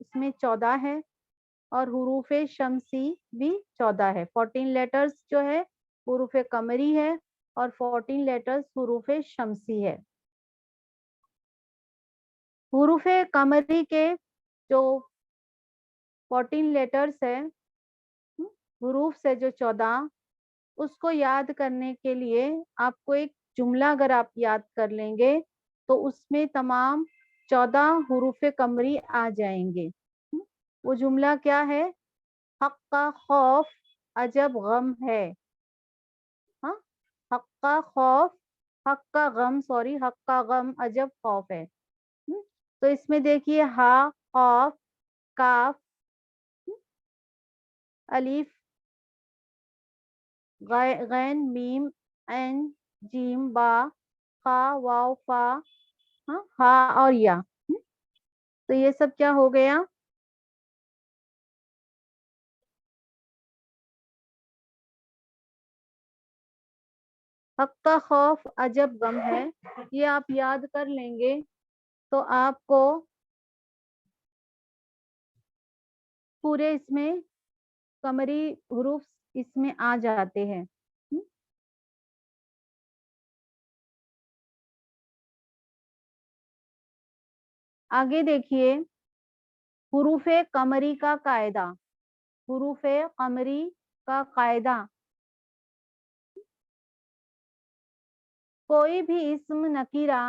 اس میں 14 ہے اور حروف شمسی بھی 14 ہے. 14 لیٹرز جو ہے حروف قمری ہے اور 14 لیٹرز حروف شمسی ہے. حروف قمری کے جو 14 لیٹرز ہے، حروف سے جو 14، اس کو یاد کرنے کے لیے آپ کو ایک جملہ اگر آپ یاد کر لیں گے تو اس میں تمام 14 حروف قمری آ جائیں گے. وہ جملہ کیا ہے؟ حق کا خوف عجب غم ہے. ہاں، حق کا خوف، حق کا غم، سوری، حق کا غم عجب خوف ہے. تو اس میں دیکھیے ہا، خوف، کاف، الف، غین، میم، عین، جیم، با، خا، واو، فا، ہا اور یا. تو یہ سب کیا ہو گیا؟ حق کا خوف عجب غم ہے. یہ آپ یاد کر لیں گے تو آپ کو پورے اس میں قمری حروف اس میں آ جاتے ہیں. آگے دیکھیے حروف قمری کا قاعدہ. حروف قمری کا قاعدہ: کوئی بھی اسم نکیرہ،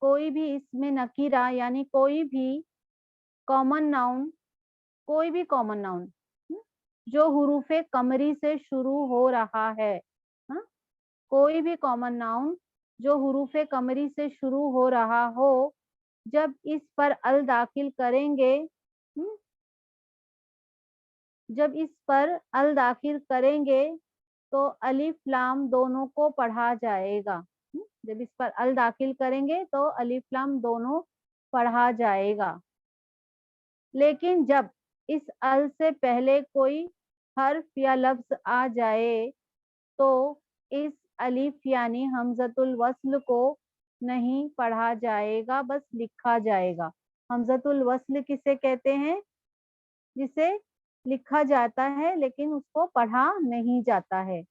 کوئی بھی اسم نکیرہ یعنی کوئی بھی کامن ناؤن، کوئی بھی کامن ناؤن جو حروف قمری سے شروع ہو رہا ہے، کوئی بھی کامن ناؤن جو حروف قمری سے شروع ہو رہا ہو، جب اس پر ال داخل کریں گے، جب اس پر ال داخل کریں گے تو الف لام دونوں کو پڑھا جائے گا. جب اس پر ال داخل کریں گے تو الف لام دونوں پڑھا جائے گا. لیکن جب اس ال سے پہلے کوئی حرف یا لفظ آ جائے تو اس الف یعنی حمزۃ الوصل کو نہیں پڑھا جائے گا، بس لکھا جائے گا. حمزۃ الوصل کسے کہتے ہیں؟ جسے لکھا جاتا ہے لیکن اس کو پڑھا نہیں جاتا ہے.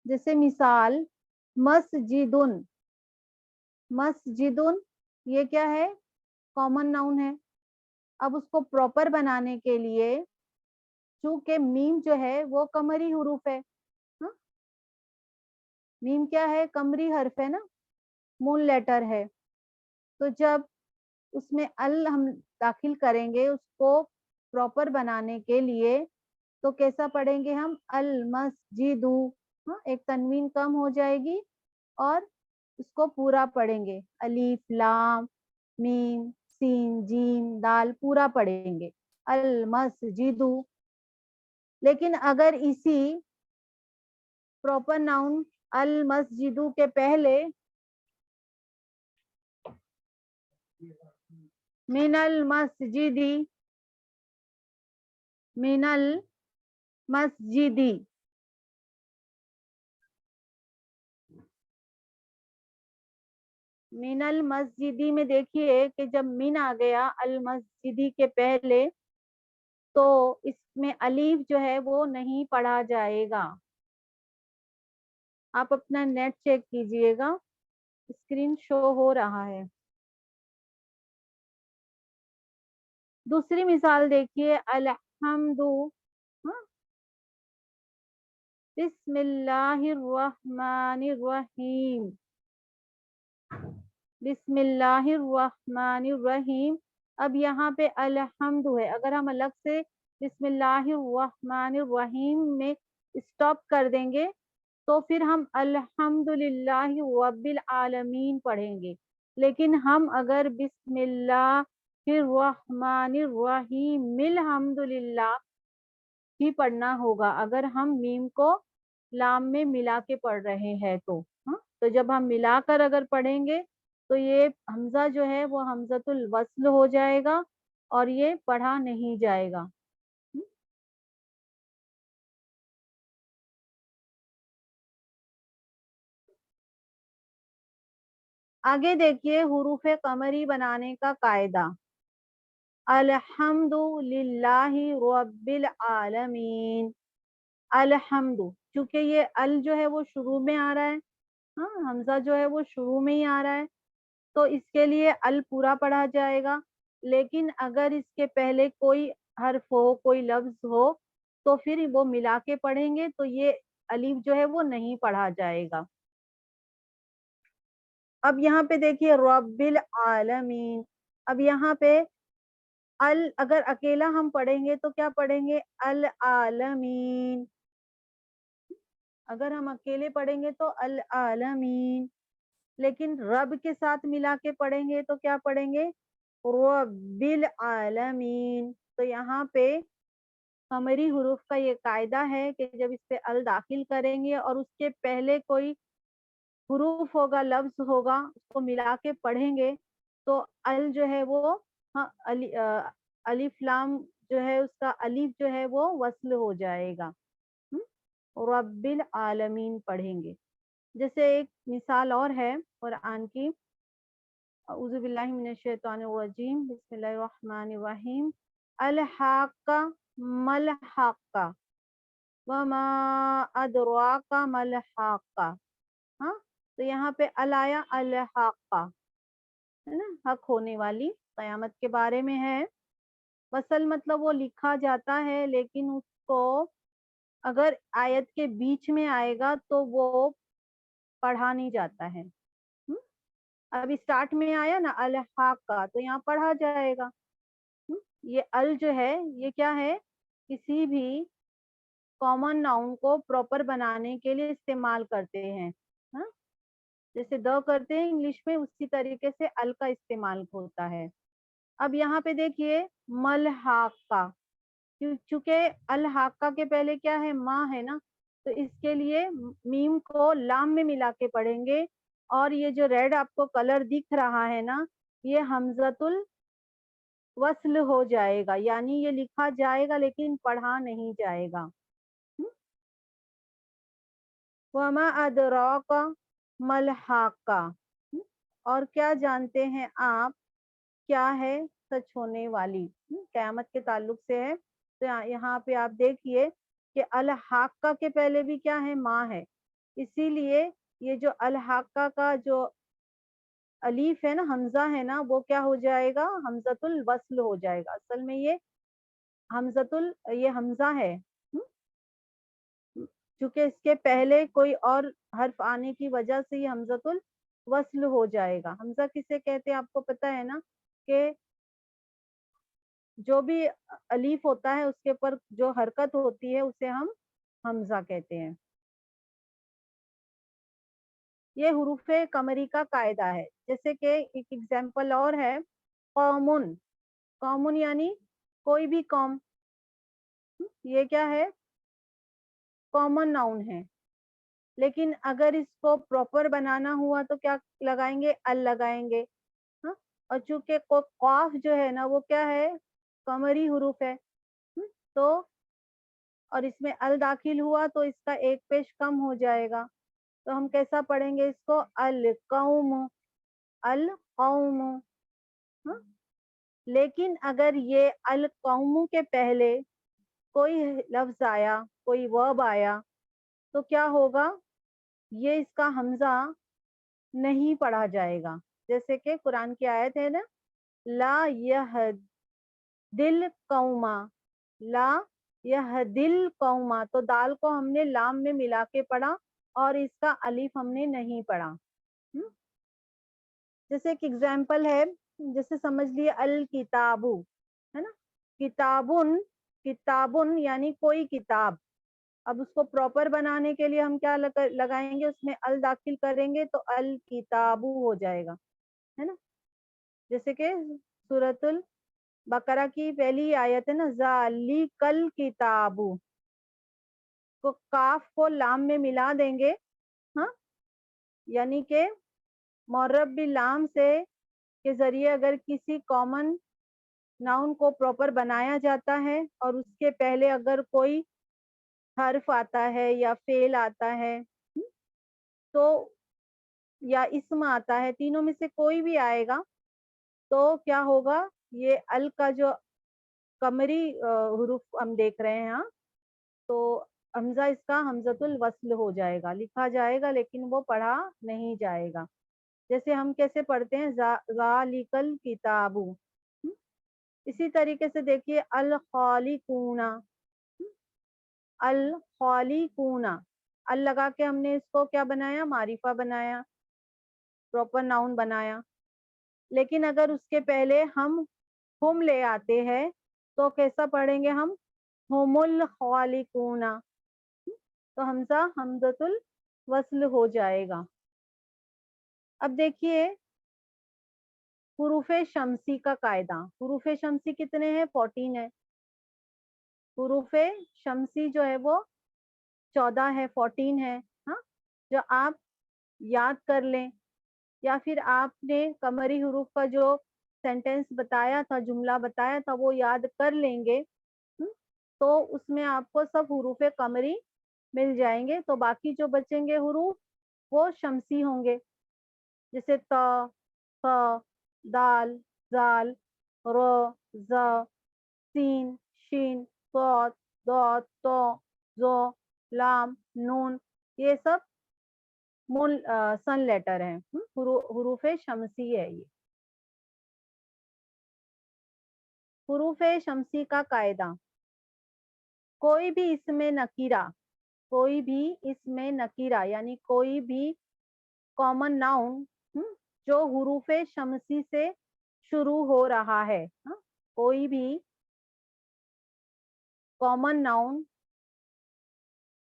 جیسے مثال مسجدن، مسجدن یہ کیا ہے؟ کامن ناؤن ہے. اب اس کو پراپر بنانے کے لیے چونکہ میم جو ہے وہ قمری حروف ہے، میم کیا ہے؟ قمری حرف ہے نا، مون لیٹر ہے. تو جب اس میں ال ہم داخل کریں گے اس کو پراپر بنانے کے لیے تو کیسا پڑھیں گے ہم؟ المسجدو، ایک تنوین کم ہو جائے گی اور اس کو پورا پڑھیں گے. الف لام میم سین جیم دال پورا پڑھیں گے المسجدو. لیکن اگر اسی پراپر ناؤن المسجدو کے پہلے من المسجدی، من المسجدی، من المسجدی میں دیکھیے کہ جب من آ گیا المسجدی کے پہلے تو اس میں الف جو ہے وہ نہیں پڑھا جائے گا. آپ اپنا نیٹ چیک کیجئے گا، اسکرین شو ہو رہا ہے. دوسری مثال دیکھیے الحمد، بسم اللہ الرحمن الرحیم، بسم اللہ الرحمن الرحیم. اب یہاں پہ الحمد ہے، اگر ہم الگ سے بسم اللہ الرحمن الرحیم میں اسٹاپ کر دیں گے تو پھر ہم الحمدللہ رب العالمین پڑھیں گے. لیکن ہم اگر بسم اللہ الرحمن الرحیم الحمدللہ ہی پڑھنا ہوگا اگر ہم میم کو لام میں ملا کے پڑھ رہے ہیں تو جب ہم ملا کر اگر پڑھیں گے تو یہ حمزہ جو ہے وہ حمزۃ الوصل ہو جائے گا اور یہ پڑھا نہیں جائے گا. آگے دیکھیے حروف قمری بنانے کا قاعدہ، الحمد للہ رب العالمین، الحمد، چونکہ یہ ال جو ہے وہ شروع میں آ رہا ہے، ہاں حمزہ جو ہے وہ شروع میں ہی آ رہا ہے، تو اس کے لیے ال پورا پڑھا جائے گا، لیکن اگر اس کے پہلے کوئی حرف ہو، کوئی لفظ ہو، تو پھر وہ ملا کے پڑھیں گے تو یہ الف جو ہے وہ نہیں پڑھا جائے گا۔ اب یہاں پہ دیکھیے رب العالمین، اب یہاں پہ اگر اکیلا ہم پڑھیں گے تو کیا پڑھیں گے؟ العالمین، اگر ہم اکیلے پڑھیں گے تو العالمین، لیکن رب کے ساتھ ملا کے پڑھیں گے تو کیا پڑھیں گے؟ رب العالمین۔ تو یہاں پہ قمری حروف کا یہ قاعدہ ہے کہ جب اس پہ ال داخل کریں گے اور اس کے پہلے کوئی حروف ہوگا، لفظ ہوگا، اس کو ملا کے پڑھیں گے تو ال جو ہے وہ الف لام جو ہے اس کا الف جو ہے وہ وصل ہو جائے گا، رب العالمین پڑھیں گے۔ جیسے ایک مثال اور ہے قرآن کی، اعوذ باللہ من الشیطان الرجیم، بسم اللہ الرحمن الرحیم، الحاقہ ملحقہ وما ادراک ملحقہ، ہاں تو یہاں پہ الایا الحاقہ ہے نا، حق ہونے والی، قیامت کے بارے میں ہے، وصل مطلب وہ لکھا جاتا ہے لیکن اس کو اگر آیت کے بیچ میں آئے گا تو وہ پڑھا نہیں جاتا ہے، اب اسٹارٹ میں آیا نا الحاقہ تو یہاں پڑھا جائے گا، یہ ال جو ہے یہ کیا ہے؟ کسی بھی کامن ناؤن کو پراپر بنانے کے لیے استعمال کرتے ہیں، ہاں جیسے د کرتے ہیں انگلش میں، اسی طریقے سے ال کا استعمال ہوتا ہے۔ اب یہاں پہ دیکھیے ملحقہ، چونکہ الحاقہ کے پہلے کیا ہے؟ ماں ہے نا، تو اس کے لیے میم کو لام میں ملا کے پڑھیں گے، اور یہ جو ریڈ آپ کو کلر دکھ رہا ہے نا، یہ حمزۃ الوصل ہو جائے گا، یعنی یہ لکھا جائے گا لیکن پڑھا نہیں جائے گا۔ وما ادراک ملحقہ، اور کیا جانتے ہیں آپ کیا ہے سچ ہونے والی، قیامت کے تعلق سے ہے، تو یہاں پہ آپ دیکھیے کہ الحاقہ کے پہلے بھی کیا ہے؟ ماں ہے، اسی لیے یہ جو الحاقہ کا جو الف ہے نا، حمزہ ہے نا، وہ کیا ہو جائے گا؟ حمزۃ الوصل ہو جائے گا، اصل میں یہ یہ حمزہ ہے، چونکہ اس کے پہلے کوئی اور حرف آنے کی وجہ سے یہ حمزۃ الوصل ہو جائے گا۔ حمزہ کسے کہتے ہیں آپ کو پتا ہے نا، کہ جو بھی الف ہوتا ہے اس کے اوپر جو حرکت ہوتی ہے اسے ہم حمزہ کہتے ہیں۔ یہ حروف قمری کا قاعدہ ہے، جیسے کہ ایک ایگزامپل اور ہے، قومن، قومن یعنی کوئی بھی قوم، یہ کیا ہے؟ کامن ناؤن ہے، لیکن اگر اس کو پراپر بنانا ہوا تو کیا لگائیں گے؟ ال لگائیں گے، ہاں اور چونکہ قاف جو ہے نا وہ کیا ہے؟ قمری حروف ہے، تو اور اس میں ال داخل ہوا تو اس کا ایک پیش کم ہو جائے گا، تو ہم کیسا پڑھیں گے اس کو؟ القوم، القوم، ہاں لیکن اگر یہ القوم کے پہلے کوئی لفظ آیا، کوئی ورب آیا تو کیا ہوگا؟ یہ اس کا حمزہ نہیں پڑھا جائے گا، جیسے کہ قرآن کی آیت ہے نا، لا یہدل قوما، لا یہدل قوما، تو دال کو ہم نے لام میں ملا کے پڑھا اور اس کا الف ہم نے نہیں پڑھا۔ جیسے ایک ایگزامپل ہے، جیسے سمجھ لیے الکتابو ہے نا، کتابن، کتابن یعنی کوئی کتاب، اب اس کو پراپر بنانے کے لیے ہم کیا لگائیں گے؟ اس میں ال داخل کریں گے تو الکتابو ہو جائے گا، ہے نا، جیسے کہ سورۃ البقرہ کی پہلی آیت ہے نا، ذالک الکتابو، کو کاف کو لام میں ملا دیں گے، ہاں یعنی کہ معرب باللام سے کے ذریعے اگر کسی کامن ناؤن کو پراپر بنایا جاتا ہے اور اس کے پہلے اگر کوئی حرف آتا ہے یا فعل آتا ہے تو یا اسم آتا ہے، تینوں میں سے کوئی بھی آئے گا تو کیا ہوگا، یہ ال کا جو قمری حروف ہم دیکھ رہے ہیں ہاں، تو حمزہ اس کا حمزۃ الوصل ہو جائے گا، لکھا جائے گا لیکن وہ پڑھا نہیں جائے گا. جیسے ہم کیسے پڑھتے ہیں ذالک الکتاب. اسی طریقے سے دیکھیے الخالقون، الخالقون، ال لگا کے ہم نے اس کو کیا بنایا، معرفہ بنایا، پراپر ناؤن بنایا. لیکن اگر اس کے پہلے ہم لے آتے ہیں تو کیسا پڑھیں گے ہم، ہم الخالقون، تو حمزہ حمزۃ الوصل ہو جائے گا. اب دیکھیے حروف شمسی کا قاعدہ. حروف شمسی کتنے ہیں، 14 ہے. حروف شمسی جو ہے وہ 14 ہے، 14 ہے ہاں، جو آپ یاد کر لیں یا پھر آپ نے قمری حروف کا جو سینٹینس بتایا تھا، جملہ بتایا تھا، وہ یاد کر لیں گے تو اس میں آپ کو سب حروف قمری مل جائیں گے. تو باقی جو بچیں گے حروف وہ شمسی ہوں گے، جیسے تا، ثا، دال، زال، ر، ز، سین، شین، صاد، ضاد، طا، ظا، لام، نون، یہ سب سن لیٹر ہیں، حروف شمسی ہے یہ. حروف شمسی کا قاعدہ، کوئی بھی اسم نکیرہ، کوئی بھی اسم نکیرہ یعنی کوئی بھی کامن ناؤن جو حروف شمسی سے شروع ہو رہا ہے، کوئی بھی کامن ناؤن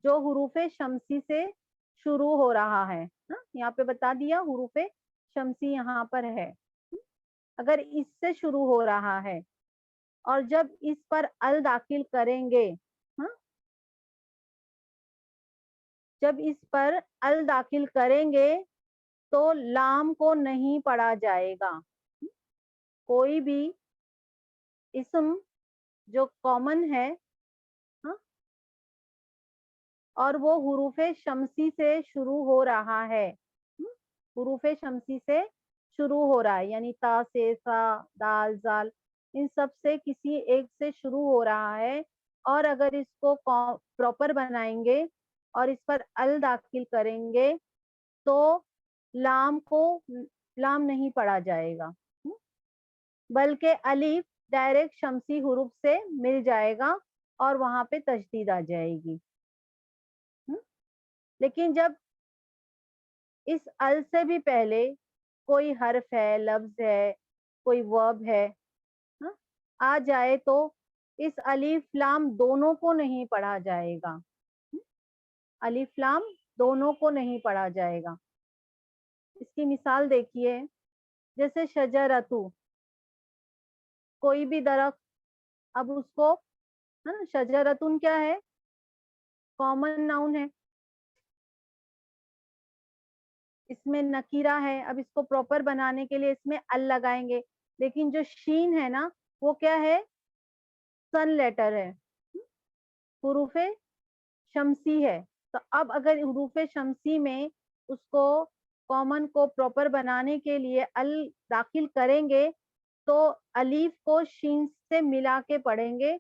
جو حروف شمسی سے شروع ہو رہا ہے، یہاں پہ بتا دیا حروف شمسی یہاں پر ہے. اگر اس سے شروع ہو رہا ہے اور جب اس پر ال داخل کریں گے، جب اس پر ال داخل کریں گے تو لام کو نہیں پڑھا جائے گا. کوئی بھی اسم جو کامن ہے اور وہ حروف شمسی سے شروع ہو رہا ہے، حروف شمسی سے شروع ہو رہا ہے یعنی تا سے، سا، دال، زال، ان سب سے کسی ایک سے شروع ہو رہا ہے، اور اگر اس کو پراپر بنائیں گے اور اس پر ال داخل کریں گے تو لام نہیں پڑھا جائے گا، بلکہ الف ڈائریکٹ شمسی حروف سے مل جائے گا اور وہاں پہ تشدید آ جائے گی. لیکن جب اس ال سے بھی پہلے کوئی حرف ہے، لفظ ہے، کوئی ورب ہے آ جائے تو اس الف لام دونوں کو نہیں پڑھا جائے گا، الف لام دونوں کو نہیں پڑھا جائے گا. اس کی مثال دیکھیے، جیسے شجرتو، کوئی بھی درخت، اب اس کو شجرتن کیا ہے، کامن ناؤن ہے، اس میں نکیرہ ہے. اب اس کو پراپر بنانے کے لیے اس میں ال لگائیں گے، لیکن جو شین ہے نا وہ کیا ہے، سن لیٹر ہے، حروف شمسی ہے. تو اب اگر حروف شمسی میں اس کو کامن کو پراپر بنانے کے لیے ال داخل کریں گے تو الف کو شین سے ملا کے پڑھیں گے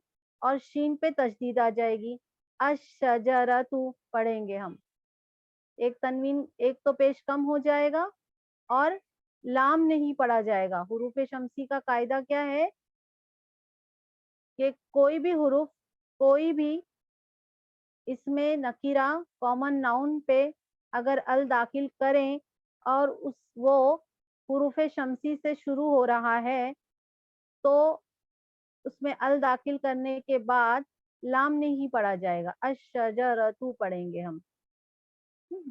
اور شین پہ تشدید آ جائے گی، الشجرتو پڑھیں گے ہم، ایک تنوین ایک تو پیش کم ہو جائے گا اور لام نہیں پڑھا جائے گا. حروف شمسی کا قاعدہ کیا ہے کہ کوئی بھی حروف، کوئی بھی اس میں نکیرہ کامن ناؤن پہ اگر ال داخل کریں اور وہ حروف شمسی سے شروع ہو رہا ہے تو اس میں ال داخل کرنے کے بعد لام نہیں پڑھا جائے گا، الشجرتو پڑھیں گے ہم.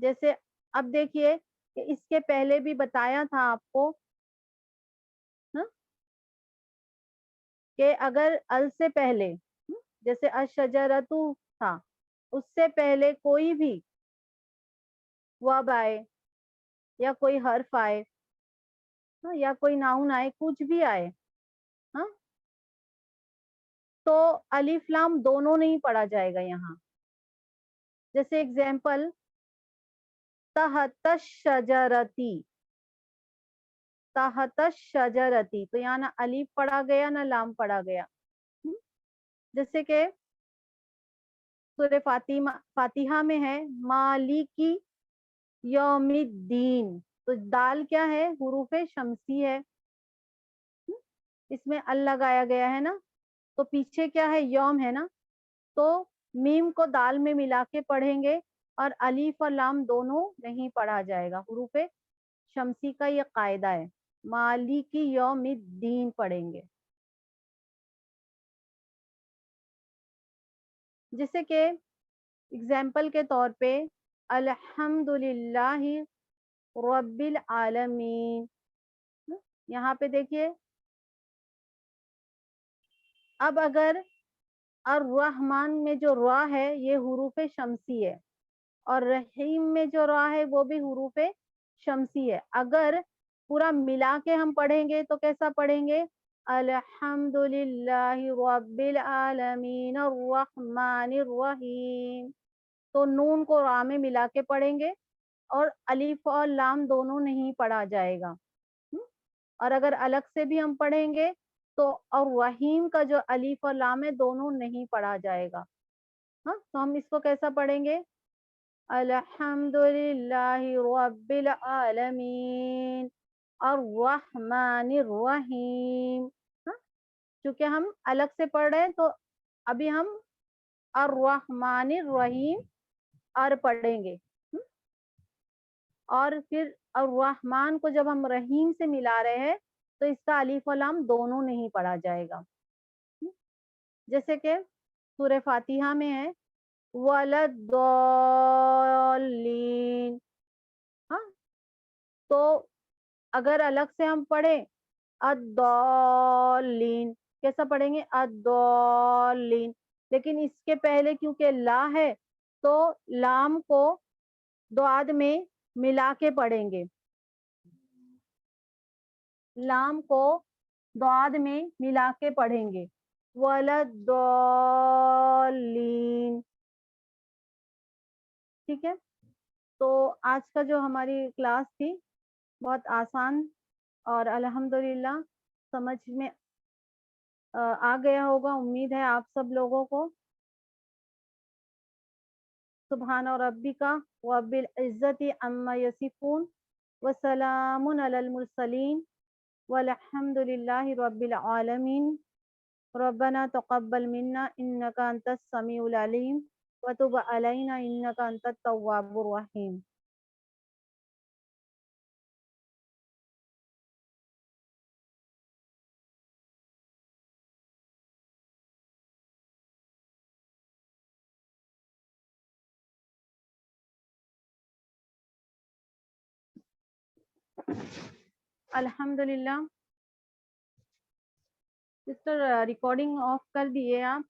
جیسے اب دیکھیے کہ اس کے پہلے بھی بتایا تھا آپ کو کہ اگر ال سے پہلے جیسے الشجرتو تھا، اس سے پہلے کوئی بھی ورب آئے یا کوئی حرف آئے یا کوئی ناؤن آئے، کچھ بھی آئے تو الف لام دونوں نہیں پڑھا جائے گا یہاں. جیسے ایگزامپل تحت الشجرتی، تحت الشجرتی، تو یہاں نہ الف پڑھا گیا نہ لام پڑھا گیا. جیسے کہ سورہ فاتحہ میں ہے مالکی یوم الدین، تو دال کیا ہے؟ حروف شمسی ہے، اس میں ال لگایا گیا ہے نا، تو پیچھے کیا ہے؟ یوم ہے نا، تو میم کو دال میں ملا کے پڑھیں گے اور الف اور لام دونوں نہیں پڑھا جائے گا. حروف شمسی کا یہ قاعدہ ہے، مالک یوم الدین پڑھیں گے. جیسے کہ اگزامپل کے طور پہ الحمدللہ رب العالمین، یہاں پہ دیکھیے اب اگر الرحمن میں جو را ہے یہ حروف شمسی ہے، اور رحیم میں جو را ہے وہ بھی حروف شمسی ہے. اگر پورا ملا کے ہم پڑھیں گے تو کیسا پڑھیں گے؟ الحمدللہ رب العالمین الرحمن الرحیم، تو نون کو را میں ملا کے پڑھیں گے اور الف اور لام دونوں نہیں پڑھا جائے گا. اور اگر الگ سے بھی ہم پڑھیں گے تو اور رحیم کا جو الف اور لام ہے دونوں نہیں پڑھا جائے گا. ہاں، تو ہم اس کو کیسا پڑھیں گے؟ الحمدللہ رب العالمین الرحمن الرحیم. چونکہ ہم الگ سے پڑھ رہے ہیں تو ابھی ہم الرحمن الرحیم اور پڑھیں گے، اور پھر الرحمن کو جب ہم رحیم سے ملا رہے ہیں تو اس کا الف و لام دونوں نہیں پڑھا جائے گا. جیسے کہ سورہ فاتحہ میں ہے وَلَدَّالِّينَ، ہاں، تو اگر الگ سے ہم پڑھیں الضالین، کیسا پڑھیں گے؟ الضالین، لیکن اس کے پہلے کیونکہ لا ہے تو لام کو دعاد میں ملا کے پڑھیں گے، لام کو دعاد میں ملا کے پڑھیں گے وَلَدَّالِّينَ. ٹھیک ہے، تو آج کا جو ہماری کلاس تھی بہت آسان اور الحمدللہ سمجھ میں آ گیا ہوگا، امید ہے آپ سب لوگوں کو. سبحان ربک رب العزت عما یصفون وسلام علی المرسلین والحمد للہ رب العالمین. ربنا تقبل منا انک انت السمیع العلیم وتب علینا انک انت التواب الرحیم. الحمدللہ. سسٹر ریکارڈنگ آف کر دیے آپ.